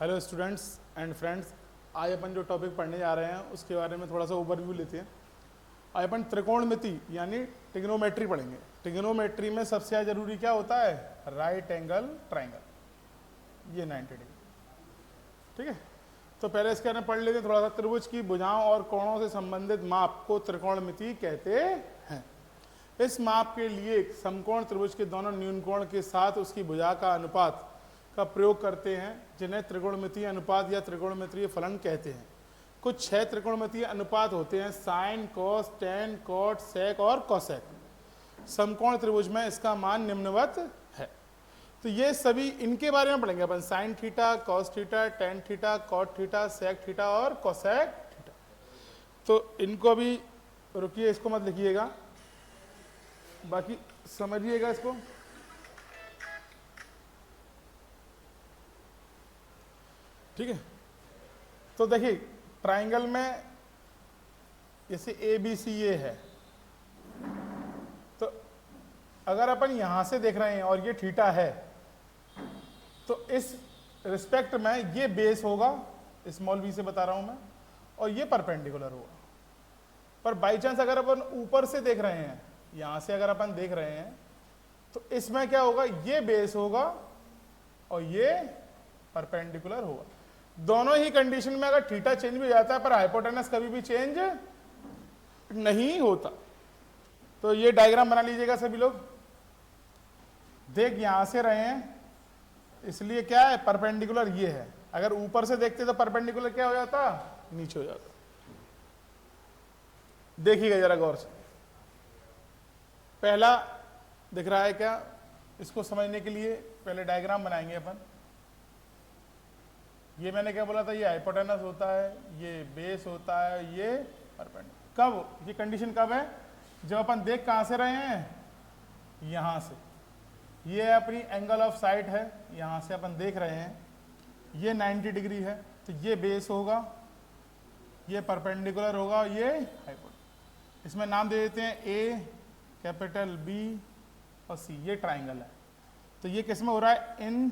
Hello students and friends, आज अपन जो topic पढ़ने जा रहे हैं उसके बारे में थोड़ा सा ओवरव्यू लेते हैं। आज अपन त्रिकोणमिति यानी ट्रिग्नोमेट्री पढ़ेंगे। ट्रिग्नोमेट्री में सबसे ज़्यादा जरूरी क्या होता है? राइट एंगल ट्राइंगल, ये 90 डिग्री। ठीक है, तो पहले इसके बारे में पढ़ लेते हैं थोड़ा सा। त्रिभुज की भुजाओं और कोणों से संबंधित माप को त्रिकोणमिति कहते हैं। इस माप के लिए समकोण त्रिभुज के दोनों न्यूनकोण के साथ उसकी भुजा का अनुपात का प्रयोग करते हैं, जिन्हें त्रिकोणमितीय अनुपात या त्रिकोणमितीय फलन कहते हैं। कुछ 6 त्रिकोणमितीय अनुपात होते हैं: साइन, कॉस, टेन, कॉट, सेक और कोसेक। समकोण त्रिभुज में इसका मान निम्नवत है। तो ये सभी इनके बारे में पढ़ेंगे अपन: sine theta, cos theta, tan theta, cot theta, sec theta और कोसेक थीटा। तो इनको अभी रुकिए, इसको मत लिखिएगा, बाकी समझिएगा इसको। ठीक है, तो देखिए ट्राइंगल में जैसे ए बी सी ये है, तो अगर अपन यहां से देख रहे हैं और ये थीटा है, तो इस रिस्पेक्ट में ये बेस होगा, स्मॉल बी से बता रहा हूं मैं, और ये परपेंडिकुलर होगा। पर बाई चांस अगर अपन ऊपर से देख रहे हैं, यहां से अगर अपन देख रहे हैं, तो इसमें क्या होगा? ये बेस होगा और ये परपेंडिकुलर होगा। दोनों ही कंडीशन में अगर थीटा चेंज भी हो जाता है, पर हाइपोटेनस कभी भी चेंज नहीं होता। तो ये डायग्राम बना लीजिएगा सभी लोग। देख यहां से रहे हैं, इसलिए क्या है? परपेंडिकुलर ये है। अगर ऊपर से देखते तो परपेंडिकुलर क्या हो जाता? नीचे हो जाता। देखिएगा जरा गौर से। पहला दिख रहा है क्या? इसको समझने के लिए पहले डायग्राम बनाएंगे अपन। ये मैंने क्या बोला था? ये हाइपोटेनस होता है, ये बेस होता है, ये परपेंडिकुलर। कब? ये कंडीशन कब है? जब अपन देख कहां से रहे हैं? यहां से। ये अपनी एंगल ऑफ साइट है, यहां से अपन देख रहे हैं, ये 90 डिग्री है, तो ये बेस होगा, ये परपेंडिकुलर होगा, ये हाइपोटेनस। इसमें नाम दे देते हैं ए, कैपिटल बी और सी। ये ट्राइंगल है, तो ये किस में हो रहा है? In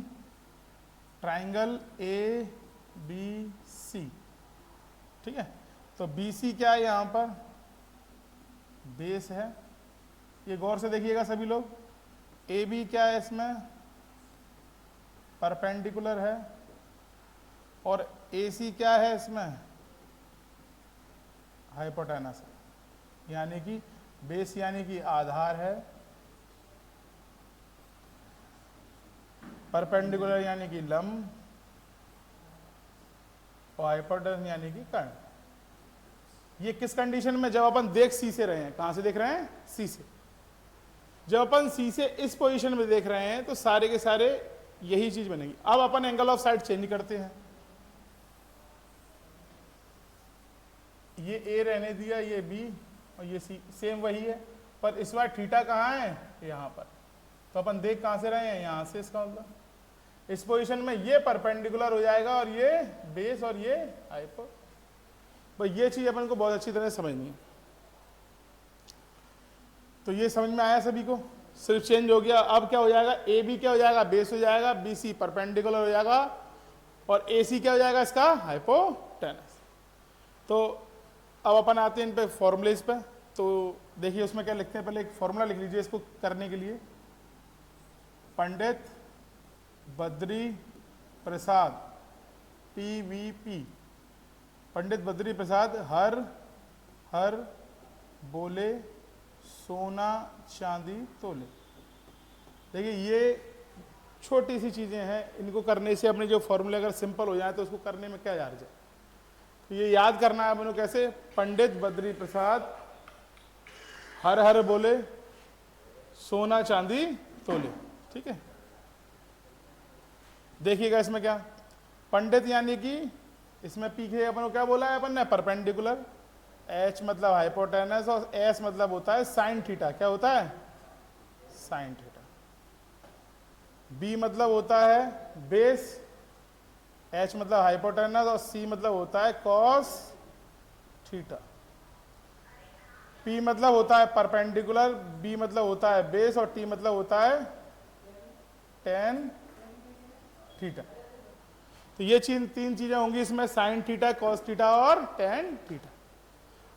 triangle A B C. ठीक है, तो बी सी क्या है? यहां पर बेस है। ये गौर से देखिएगा सभी लोग। ए बी क्या है? इसमें परपेंडिकुलर है। और ए सी क्या है? इसमें हाइपोटेनस है, यानी कि बेस यानी कि आधार है, परपेंडिकुलर यानी कि लंब, और हाइपोटेनस यानी कि कर्ण। ये किस कंडीशन में? जब अपन देख सी से रहे हैं। कहां से देख रहे हैं? सी से। जब अपन सी से इस पोजीशन में देख रहे हैं, तो सारे के सारे यही चीज बनेगी। अब अपन एंगल ऑफ साइड चेंज करते हैं। ये ए रहने दिया, ये बी और ये सी, सेम वही है, पर इस बार थीटा कहाँ है? यहां पर। तो अपन देख कहां से रहे हैं? यहां से। इसका मतलब इस पोजीशन में ये परपेंडिकुलर हो जाएगा और ये बेस और ये हाइपो। तो ये चीज अपन को बहुत अच्छी तरह समझनी है। तो ये समझ में आया सभी को? सिर्फ चेंज हो गया। अब क्या हो जाएगा? ए बी क्या हो जाएगा? बेस हो जाएगा, बी सी परपेंडिकुलर हो जाएगा, और ए सी क्या हो जाएगा? इसका हाइपोटेनस। तो अब अपन आते हैं इन पे फॉर्मूलेज पे। तो देखिए उसमें क्या लिखते हैं, पहले एक फॉर्मूला लिख लीजिए इसको करने के लिए। पंडित बद्री प्रसाद पीवीपी। पंडित बद्री प्रसाद हर हर बोले सोना चांदी तोले। देखिए ये छोटी सी चीजें हैं, इनको करने से अपने जो फॉर्मूले अगर सिंपल हो जाए तो उसको करने में क्या यार है। तो ये याद करना है अपने कैसे? पंडित बद्री प्रसाद हर हर बोले सोना चांदी तोले। ठीक है, देखिएगा इसमें क्या? पंडित यानी कि इसमें पीछे अपन को क्या बोला है अपन ने? परपेंडिकुलर। एच मतलब हाइपोटेनस, और एस मतलब होता है साइन थीटा। क्या होता है? Sine theta. बी मतलब होता है बेस, एच मतलब हाइपोटेनस, और सी मतलब होता है कॉस थीटा। पी मतलब होता है परपेंडिकुलर, बी मतलब होता है बेस, और टी मतलब होता है टेन थीटा। तो ये तीन चीजें होंगी इसमें, साइन थीटा, कॉस थीटा और टेन थीटा।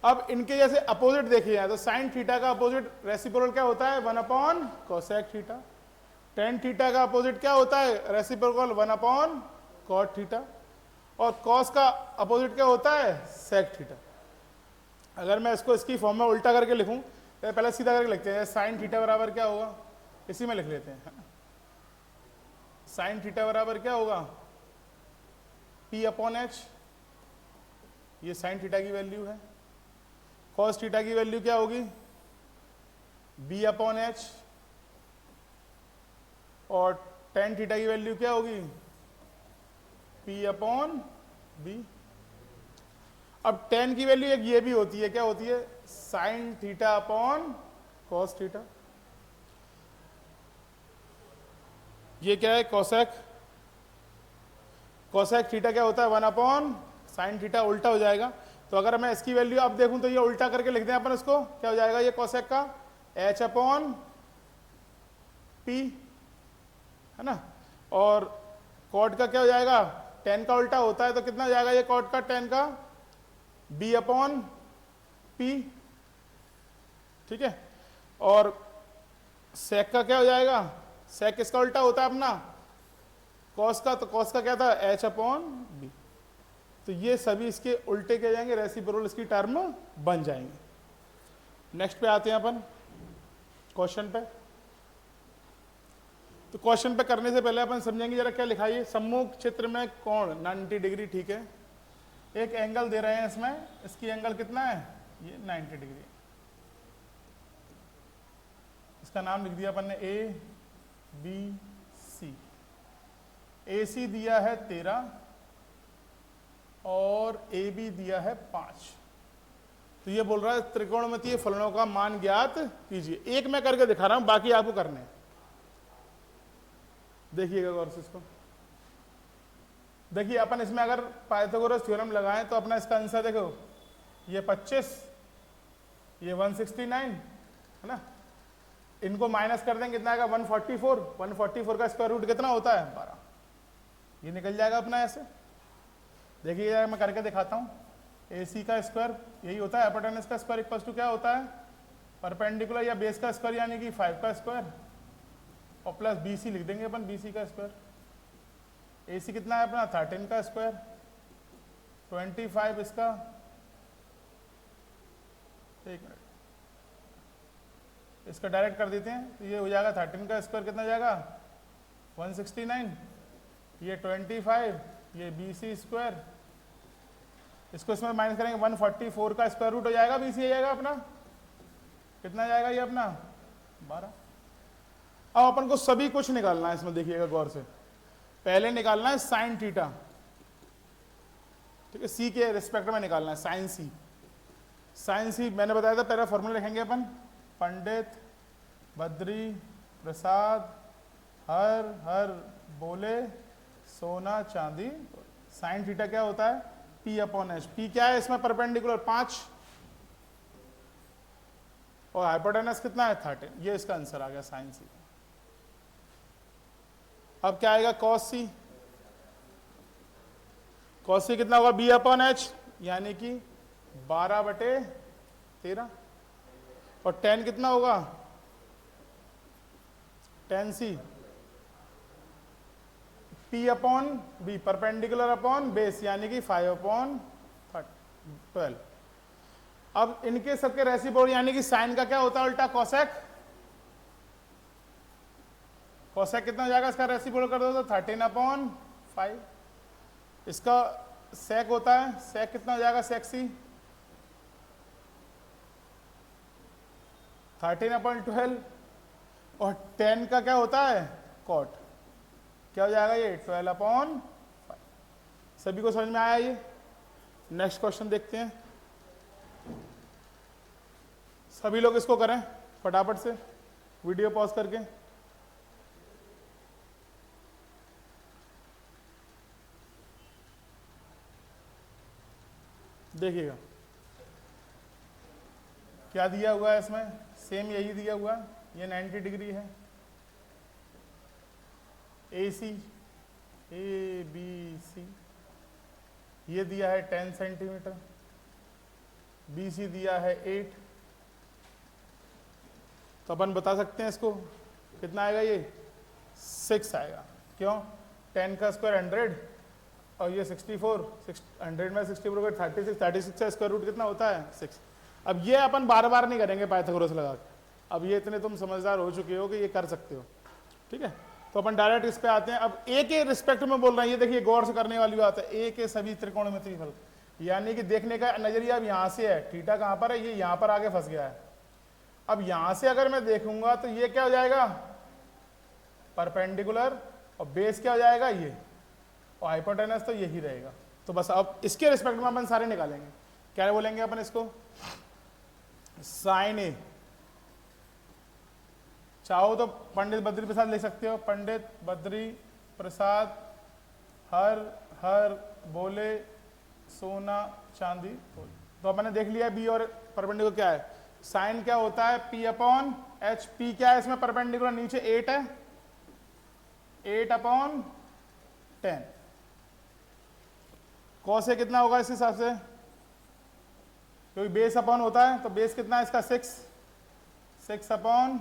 अब इनके जैसे अपोजिट देखिए जाए तो साइन थीटा का अपोजिट रेसिप्रोकल क्या होता है, 1 कोसेक थीटा। टेन थीटा का अपोजिट क्या होता है, रेसिप्रोकल 1 कॉट थीटा। और कॉस का अपोजिट क्या होता है, सेक थीटा। अगर मैं इसको इसकी फॉर्म में उल्टा करके लिखूं तो पहले सीधा करके लिखते हैं, साइन थीटा बराबर क्या होगा, इसी में लिख लेते हैं, है ना। साइन थीटा बराबर क्या होगा, P/H, ये साइन थीटा की वैल्यू है। कॉस थीटा की वैल्यू क्या होगी, B/H। और टेन थीटा की वैल्यू क्या होगी, P/B। अब टेन की वैल्यू एक ये भी होती है, क्या होती है, sine theta upon cos theta. ये क्या है, कोसेक। कोसेक थीटा क्या होता है, 1 साइन थीटा, उल्टा हो जाएगा। तो अगर मैं इसकी वैल्यू अब देखूं तो ये उल्टा करके लिख दें अपन इसको, क्या हो जाएगा ये कोसेक का H/P, है ना। और कॉट का क्या हो जाएगा, टेन का उल्टा होता है तो कितना हो जाएगा ये कॉट का, टेन का B/P, ठीक है। और सेक का क्या हो जाएगा, सेक किसका उल्टा होता है अपना, कॉस का, तो कॉस का क्या था, H/B। तो ये सभी इसके उल्टे क्या जाएंगे, रेसिप्रोकल इसकी टर्म बन जाएंगे। नेक्स्ट पे आते हैं अपन क्वेश्चन पे। तो क्वेश्चन पे करने से पहले अपन समझेंगे जरा क्या लिखा है, सम्मुख चित्र में कोण 90 डिग्री, ठीक है। एक एंगल दे रहे हैं इसमें, इसकी एंगल कितना है, ये 90 डिग्री। इसका नाम लिख दिया अपन ने ABC। AC दिया है 13 और AB दिया है 5। तो ये बोल रहा है त्रिकोणमितीय फलनों का मान ज्ञात कीजिए। एक मैं करके दिखा रहा हूं, बाकी आपको करने हैं। देखिएगा गौर से इसको। देखिए अपन इसमें अगर पाइथागोरस थ्योरम लगाएं तो अपना इसका आंसर देखो, ये 25, ये 169, है ना। इनको माइनस कर देंगे, कितना आएगा 144। 144 का स्क्वायर रूट कितना होता है, 12। ये निकल जाएगा अपना ऐसे। देखिए मैं करके दिखाता हूँ। AC का स्क्वायर यही होता है, हाइपोटेनस का स्क्वायर इक्वल टू क्या होता है, परपेंडिकुलर या बेस का स्क्वायर यानी कि 5 का स्क्वायर, और प्लस BC लिख देंगे अपन, BC का स्क्वायर। AC कितना है अपना, 13 का स्क्वायर, 25 इसका, एक मिनट, इसका डायरेक्ट कर देते हैं तो ये हो जाएगा 13 का स्क्वायर कितना जाएगा 169, ये 25, ये BC स्क्वायर, इसको इसमें माइनस करेंगे 144 का स्क्वायर रूट हो जाएगा, BC आ जाएगा अपना, कितना जाएगा ये अपना 12। अब अपन को सभी कुछ निकालना है इसमें, देखिएगा गौर से। पहले निकालना है साइन थीटा, ठीक है, C के रिस्पेक्ट में निकालना है साइन C। साइन C मैंने बताया था, पहला फॉर्मूला लिखेंगे अपन, पंडित बद्री प्रसाद हर हर बोले सोना चांदी। साइन थीटा क्या होता है, P/H। P क्या है इसमें, परपेंडिकुलर 5, और हाइपोटेनस कितना है 13। ये इसका आंसर आ गया साइन C। अब क्या आएगा कॉस C। कॉस C कितना होगा, B/H, यानी कि 12/13। और tan कितना होगा, tan C P/B, perpendicular upon base, यानी कि 5/12। अब इनके सबके रेसिप्रोकल यानी कि साइन का क्या होता है उल्टा, कोसेक। कोसेक कितना हो जाएगा इसका रेसिप्रोकल कर दो तो 13/5। इसका सेक होता है, सेक कितना हो जाएगा, सेक C 13/12। और 10 का क्या होता है, कॉट, क्या हो जाएगा ये 12/5। सभी को समझ में आया ये। नेक्स्ट क्वेश्चन देखते हैं, सभी लोग इसको करें फटाफट से, वीडियो पॉज करके। देखिएगा क्या दिया हुआ है इसमें, सेम यही दिया हुआ है, ये 90 डिग्री है। AC ABC ये दिया है 10 सेंटीमीटर, BC दिया है 8, तो अपन बता सकते हैं इसको कितना आएगा, ये 6 आएगा। क्यों? 10 का स्क्वायर 100 और ये 64, 100 में 64 को 36 का स्क्वायर रूट कितना होता है 6। अब ये अपन बार बार नहीं करेंगे पाइथागोरस लगा के, अब ये इतने तुम समझदार हो चुके हो कि ये कर सकते हो, ठीक है। तो अपन डायरेक्ट इस पे आते हैं। अब ए के रिस्पेक्ट में बोल रहे हैं, ये देखिए गौर से करने वाली बात है, ए के सभी त्रिकोणमितीय फल, यानी कि देखने का नजरिया अब यहाँ से है, थीटा कहाँ पर है, ये यहाँ पर आगे फंस गया है। अब यहाँ से अगर मैं देखूंगा तो ये क्या हो जाएगा, परपेंडिकुलर, और बेस क्या हो जाएगा ये, और हाइपोटेनस तो यही रहेगा। तो बस अब इसके रिस्पेक्ट में अपन सारे निकालेंगे। क्या बोलेंगे अपन इसको, साइन ए, चाहो तो पंडित बद्री प्रसाद लिख सकते हो, पंडित बद्री प्रसाद हर हर बोले सोना चांदी बोले। तो अपन ने देख लिया बी और परपेंडिकुलर क्या है, साइन क्या होता है P अपॉन एच। पी क्या है इसमें, परपेंडिकुलर नीचे 8 है, 8 अपॉन 10। कॉस ए कितना होगा इस हिसाब से, क्योंकि बेस अपॉन होता है, तो बेस कितना है इसका 6 अपॉन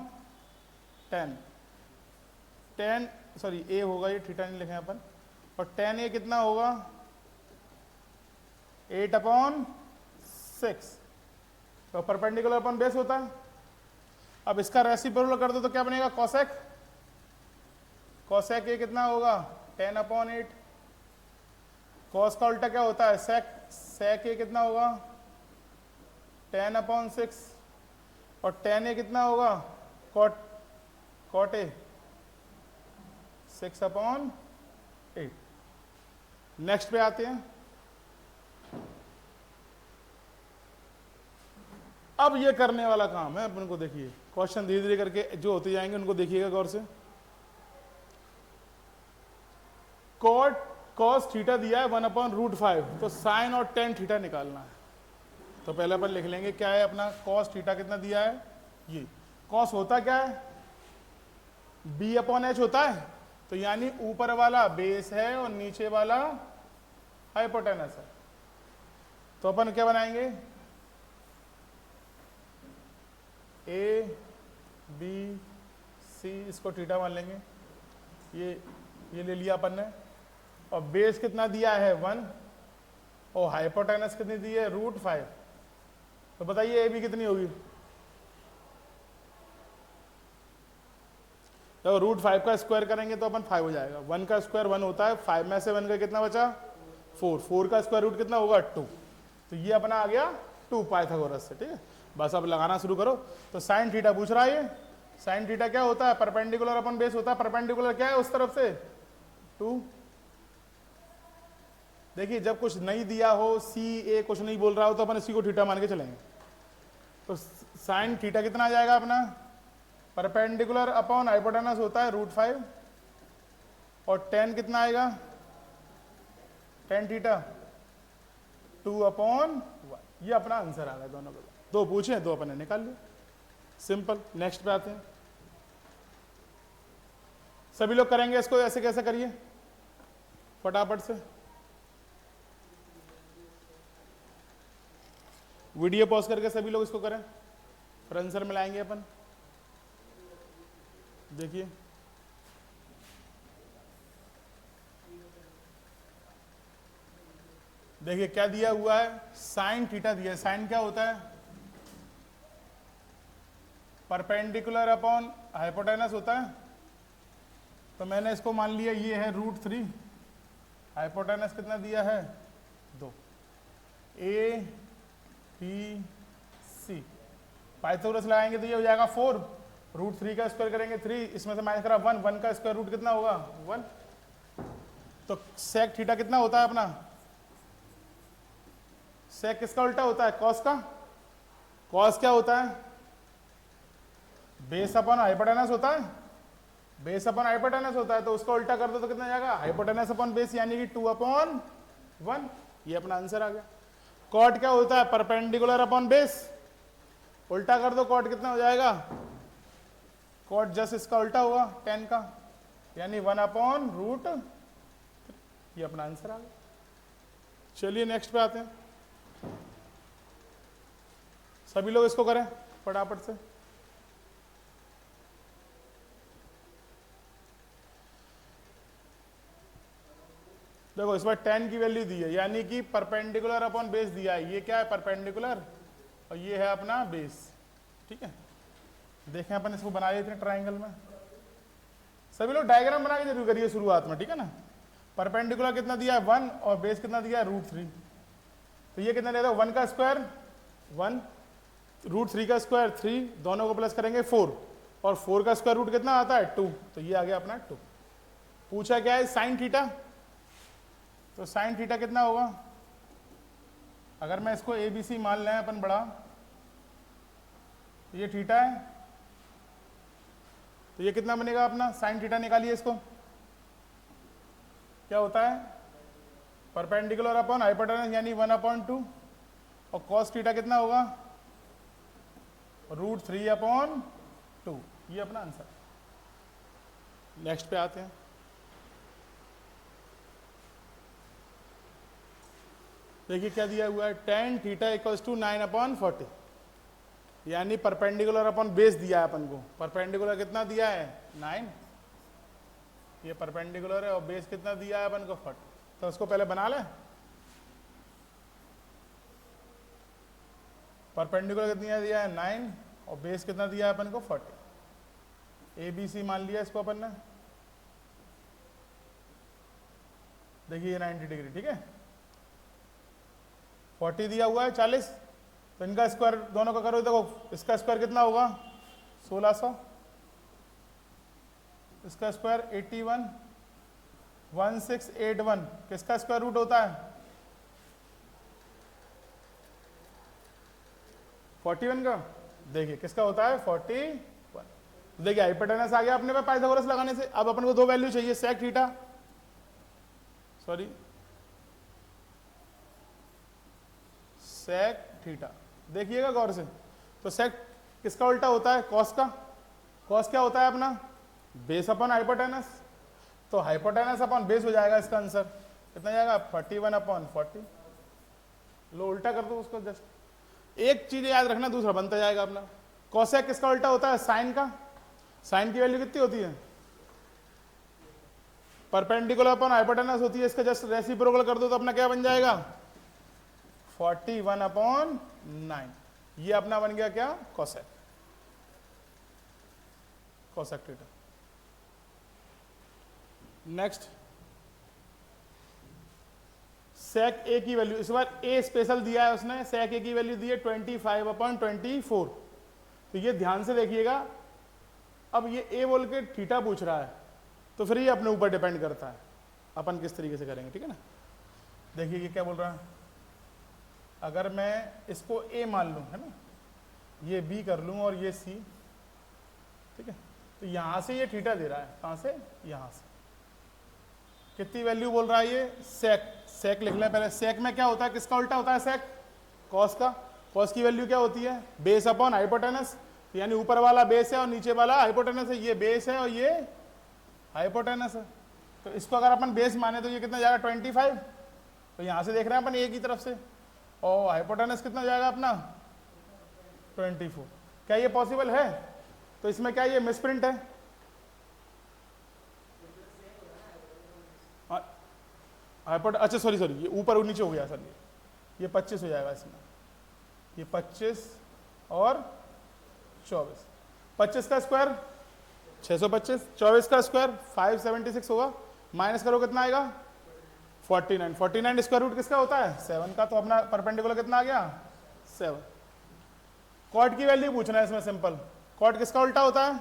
10 सॉरी ए होगा, ये थीटा नहीं लिखे अपन, और 10 ए कितना होगा 8 अपॉन 6, तो परपेंडिकुलर अपॉन बेस होता है। अब इसका रेसिप्रोकल कर दो तो क्या बनेगा, कॉसेक, कॉसेक ए कितना होगा 10 अपॉन 8, कॉस का उल्टा क्या होता है सेक, सेक ए कितना होगा 10 अपॉन 6, और 10 ए कितना होगा cot, cot A 6 upon 8। Next पे आते हैं। अब ये करने वाला काम है अपन को, देखिए क्वेश्चन धीरे धीरे करके जो होते जाएंगे उनको देखिएगा गौर से। कॉट कॉस थीटा दिया है 1 अपॉन रूट 5, तो साइन और टेन थीटा निकालना है। तो पहले अपन लिख लेंगे क्या है अपना, कॉस थीटा कितना दिया है, ये कॉस होता क्या है बी अपॉन एच होता है, तो यानी ऊपर वाला बेस है और नीचे वाला हाइपोटेनस है। तो अपन क्या बनाएंगे, ए बी सी, इसको थीटा मान लेंगे, ये ले लिया अपन ने, और बेस कितना दिया है 1, और हाइपोटेनस कितनी दी है रूट 5। तो बताइए ए बी कितनी होगी, तो रूट 5 का स्क्वायर करेंगे तो अपन 5 हो जाएगा, 1 का स्क्वायर 1 होता है, 5 में से 1 का कितना बचा 4, 4 का स्क्वायर रूट कितना होगा 2, तो ये अपना आ गया 2 पाइथागोरस से, ठीक है। बस अब लगाना शुरू करो। तो साइन थीटा पूछ रहा है, ये साइन थीटा क्या होता है, परपेंडिकुलर अपन बेस होता है, परपेंडिकुलर क्या है उस तरफ से 2। देखिए जब कुछ नहीं दिया हो, सी ए कुछ नहीं बोल रहा हो, तो अपन इसी को थीटा मान के चलेंगे। तो साइन थीटा कितना आ जाएगा अपना, परपेंडिकुलर अपॉन हाइपोटेनस होता है रूट 5, और टेन कितना आएगा, टेन थीटा 2 अपॉन 1। ये अपना आंसर आ गया दोनों का। दो पूछे दो अपन ने निकाल लिया, सिंपल। नेक्स्ट पे आते हैं। सभी लोग करेंगे इसको, ऐसे कैसे करिए फटाफट से, वीडियो पॉज करके सभी लोग इसको करें, फिर आंसर मिलाएंगे अपन। देखिए देखिए क्या दिया हुआ है, साइन थीटा दिया है। साइन क्या होता है, परपेंडिकुलर अपॉन हाइपोटेनस होता है। तो मैंने इसको मान लिया ये है रूट 3, हाइपोटेनस कितना दिया है 2, ए बी सी। पाइथागोरस लगाएंगे तो ये हो जाएगा 4, रूट 3 का स्क्वायर करेंगे 3, इसमें से माइनस करा 1, 1 का स्क्वायर रूट कितना होगा 1। तो सेक थीटा कितना होता है अपना, सेक किसका उल्टा होता है, कॉस का। कॉस क्या होता है, बेस अपॉन हाइपोटेनस होता है, बेस अपॉन हाइपोटेनस होता है, तो उसका उल्टा कर दो तो कितना जाएगा, हाइपोटेनस अपॉन बेस, यानी कि 2 अपॉन 1। ये अपना आंसर आ गया। कॉट क्या होता है, परपेंडिकुलर अपॉन बेस, उल्टा कर दो कॉट कितना हो जाएगा, कॉट जस्ट इसका उल्टा होगा 10 का, यानी 1 अपॉन रूट। ये अपना आंसर आ गया। चलिए नेक्स्ट पे आते हैं। सभी लोग इसको करें फटाफट से। देखो इस बार 10 की वैल्यू दी है, यानी कि परपेंडिकुलर अपॉन बेस दिया है। ये क्या है, परपेंडिकुलर, और ये है अपना बेस। ठीक है, देखें अपन इसको बना देते हैं ट्राइंगल में। सभी लोग डायग्राम बना के जरूर करिए शुरुआत में, ठीक है ना। परपेंडिकुलर कितना दिया है 1 और बेस कितना दिया है √3। तो ये कितना देता है 1 का स्क्वायर 1, √3 का स्क्वायर 3, दोनों को प्लस करेंगे 4, और 4 का स्क्वायर रूट कितना आता है 2। तो ये आ गया अपना 2। पूछा क्या है साइन थीटा, तो साइन थीटा कितना होगा, अगर मैं इसको ABC मान लें अपन बड़ा, तो ये थीटा है, तो ये कितना बनेगा अपना साइन थीटा, निकालिए इसको। क्या होता है परपेंडिकुलर अपॉन हाइपोटेनस यानी 1/2, और कॉस थीटा कितना होगा √3/2। ये अपना आंसर। नेक्स्ट पे आते हैं। देखिए क्या दिया हुआ है, tan थीटा = 9/40, यानी परपेंडिकुलर अपॉन बेस दिया है अपन को। परपेंडिकुलर कितना दिया है 9, ये परपेंडिकुलर है, और बेस कितना दिया है अपन को 40। तो उसको पहले बना लें। परपेंडिकुलर कितना दिया है 9, और बेस कितना दिया है अपन को 40। ABC मान लिया इसको अपन ने। देखिए 90 डिग्री, ठीक है। 40 दिया हुआ है 40, तो इनका स्क्वायर दोनों का करो, देखो इसका स्क्वायर कितना होगा 1600, इसका स्क्वायर 81, 1681, किसका स्क्वायर रूट होता है 41 का। देखिए किसका होता है 41। देखिए हाइपोटेनस आ गया अपने पे पाइथागोरस लगाने से। अब अपन को दो वैल्यू चाहिए, sec theta, sorry sec theta. देखिएगा गौर से, तो सेक किसका उल्टा होता है कॉस का। कॉस क्या होता है अपना बेस अपॉन हाइपोटेनस, तो हाइपोटेनस अपॉन बेस हो जाएगा इसका आंसर। कितना जाएगा 41/40। लो उल्टा कर दो उसको, जस्ट एक चीज याद रखना, दूसरा बनता जाएगा अपना। कॉसेक किसका उल्टा होता है साइन का। साइन की वैल्यू कितनी होती है परपेंडिकुलर अपॉन हाइपोटेनस होती है, इसका जस्ट रेसिप्रोकल कर दो तो अपना क्या बन जाएगा 41/9। ये अपना बन गया क्या कॉसेक, कॉसेक थीटा। नेक्स्ट सेक ए की वैल्यू, इस बार ए स्पेशल दिया है उसने, सेक ए की वैल्यू दी है 25/24। तो ये ध्यान से देखिएगा। अब ये ए बोल के थीटा पूछ रहा है, तो फिर ये अपने ऊपर डिपेंड करता है अपन किस तरीके से करेंगे, ठीक है ना। देखिए ये क्या बोल रहा है, अगर मैं इसको ए मान लूं, है ना, ये बी कर लूं और ये सी, ठीक है, तो यहां से ये थीटा दे रहा है, कहां से, यहां से। कितनी वैल्यू बोल रहा है ये सेक। सेक लिख लें पहले। सेक में क्या होता है, किसका उल्टा होता है सेक कॉस का। कॉस की वैल्यू क्या होती है बेस अपॉन हाइपोटेनस, यानी ऊपर वाला बेस है और नीचे वाला हाइपोटेनस है। ये बेस है और ये हाइपोटेनस है। तो इसको अगर अपन बेस माने तो ये कितना जाएगा 25। तो यहां से देख रहे हैं अपन ए की तरफ से, और हाइपोटेनस कितना जाएगा अपना 24। क्या ये पॉसिबल है, तो इसमें क्या ये मिसप्रिंट है, अच्छा सॉरी ये ऊपर और नीचे हो गया सर, ये 25 हो जाएगा इसमें, ये 25 और 24। 25 का स्क्वायर 625, 24 का स्क्वायर 576 होगा, माइनस करो कितना आएगा 49। 49 स्क्वायर रूट किसका होता है 7 का, तो अपना परपेंडिकुलर कितना आ गया 7। कॉट की वैल्यू पूछना है इसमें सिंपल। कॉट किसका उल्टा होता है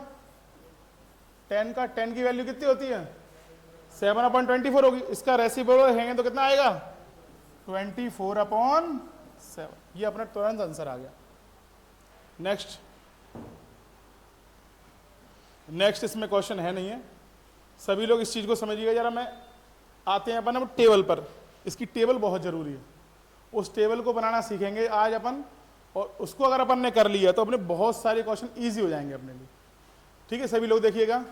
10 का। 10 की वैल्यू कितनी होती है 7/24 होगी। इसका रेसिप्रोकल है तो कितना आएगा 24/7। ये अपना तुरंत आंसर आ गया। नेक्स्ट इसमें क्वेश्चन है नहीं है, सभी लोग इस चीज को समझिएगा जरा। मैं आते हैं अपन अब टेबल पर। इसकी टेबल बहुत जरूरी है, उस टेबल को बनाना सीखेंगे आज अपन, और उसको अगर अपन ने कर लिया तो अपने बहुत सारे क्वेश्चन इजी हो जाएंगे अपने लिए, ठीक है। सभी लोग देखिएगा,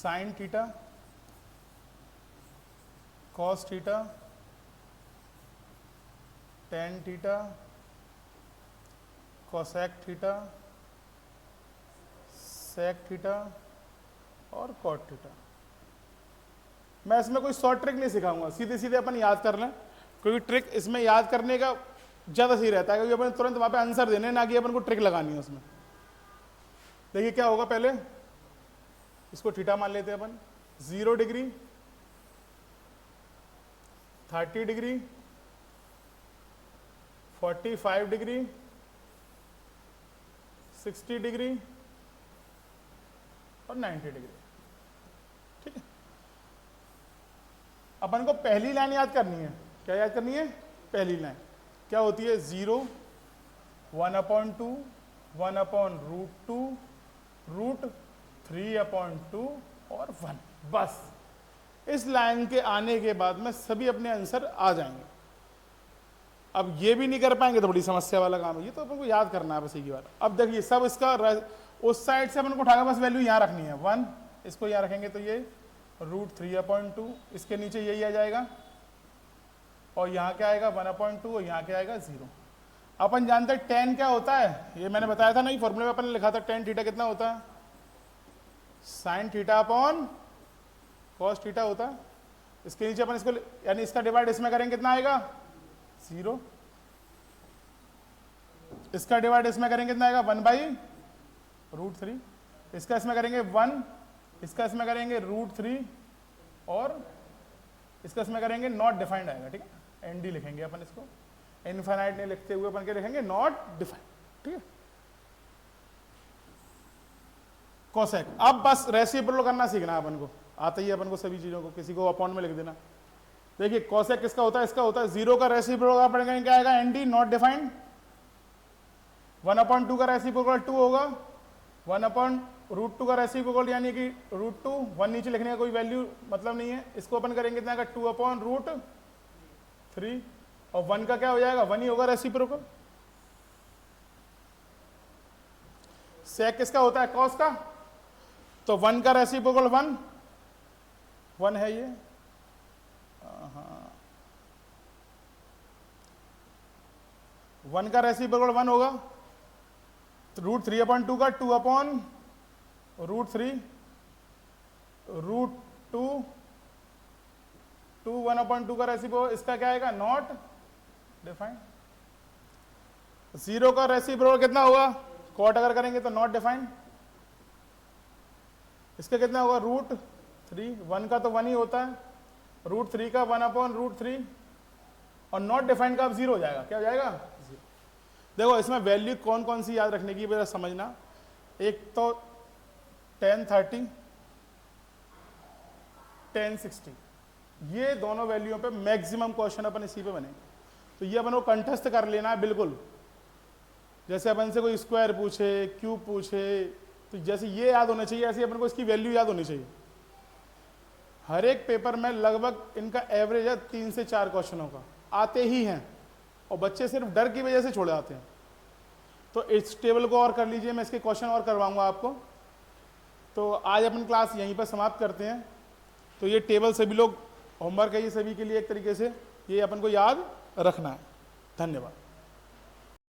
sine theta, cos theta, tan theta, cosec theta, sec theta और कॉट थीटा। मैं इसमें कोई शॉर्ट ट्रिक नहीं सिखाऊंगा, सीधे सीधे अपन याद कर लें, क्योंकि ट्रिक इसमें याद करने का ज़्यादा सही रहता है, क्योंकि अपन तुरंत वहाँ पे आंसर देने, ना कि अपन को ट्रिक लगानी है उसमें। देखिए क्या होगा, पहले इसको थीटा मान लेते हैं अपन, 0 डिग्री, 30 डिग्री, 45 डिग्री, 60 डिग्री और 90 डिग्री। ठीक है, अपन को पहली लाइन याद करनी है। क्या याद करनी है? पहली लाइन क्या होती है? 0, 1/2, 1/√2, √3/2 और 1। बस इस लाइन के आने के बाद में सभी अपने आंसर आ जाएंगे। अब ये भी नहीं कर पाएंगे तो बड़ी समस्या वाला काम है, ये तो अपन को याद करना है बस एक बार। अब देखिए सब इसका उस साइड से अपन को उठाकर बस वैल्यू यहाँ रखनी है 1, इसको यहाँ रखेंगे तो ये √3/2, इसके नीचे यही आ जाएगा और यहाँ क्या आएगा 1/2 और यहाँ क्या आएगा 0। अपन जानते हैं tan क्या होता है, ये मैंने बताया था ना, ये फॉर्मूले में अपन ने लिखा था tan थीटा कितना होता है, sin theta upon cos theta होता है। इसके नीचे अपन इसको यानी इसका डिवाइड इसमें करेंगे कितना आएगा 0, इसका डिवाइड इसमें करेंगे कितना आएगा 1/√3, इसका इसमें करेंगे 1, इसका इसमें करेंगे √3 और इसका इसमें करेंगे नॉट डिफाइंड आएगा। ठीक है, एनडी लिखेंगे अपन इसको, इनफाइनाइट नहीं लिखते हुए अपन के लिखेंगे नॉट डिफाइंड। ठीक है, कोसेक। अब बस रेसिप्रोकल करना सीखना है अपन को, आता ही है अपन को सभी चीजों को, किसी को अपॉन में लिख देना। देखिए कोसेक किसका होता है, इसका होता है 0 का रेसिप्रोकल पड़ेगा क्या आएगा एनडी नॉट डिफाइंड, 1/2 का रेसिप्रोकल 2 होगा, 1/√2 का रेसिप्रोकल यानी कि √2, 1 नीचे लिखने का कोई वैल्यू मतलब नहीं है, इसको अपन करेंगे कितना का 2/√3 और 1 का क्या हो जाएगा 1 ही होगा रेसिप्रोकल। सेक किसका होता है कॉस का, तो 1 का रेसिप्रोकल 1 है ये, हाँ 1 का रेसिप्रोकल 1 होगा, तो √3/2 का 2/√3, √2 1/2 का रेसिप्रोकल, इसका क्या आएगा नॉट डिफाइंड। 0 का रेसिप्रोकल कितना होगा, कॉट अगर करेंगे तो नॉट डिफाइंड, इसका कितना होगा √3, 1 का तो 1 ही होता है, √3 का 1/√3 और नॉट डिफाइंड का अब 0 हो जाएगा, क्या हो जाएगा 0। देखो इसमें वैल्यू कौन कौन सी याद रखने की वजह समझना, एक तो tan 30, tan 60, ये दोनों वैल्यूओं पे मैक्सिमम क्वेश्चन अपन इसी पे बनेंगे, तो ये अपन को कंठस्थ कर लेना है बिल्कुल। जैसे अपन से कोई स्क्वायर पूछे, क्यूब पूछे, तो जैसे ये याद होना चाहिए, ऐसे अपन को इसकी वैल्यू याद होनी चाहिए। हर एक पेपर में लगभग इनका एवरेज है 3 से 4 क्वेश्चनों का, आते ही हैं और बच्चे सिर्फ डर की वजह से छोड़ जाते हैं। तो इस टेबल को और कर लीजिए, मैं इसके क्वेश्चन और करवाऊंगा आपको। तो आज अपन क्लास यहीं पर समाप्त करते हैं। तो ये टेबल सभी लोग होमवर्क है ये सभी के लिए, एक तरीके से ये अपन को याद रखना है। धन्यवाद।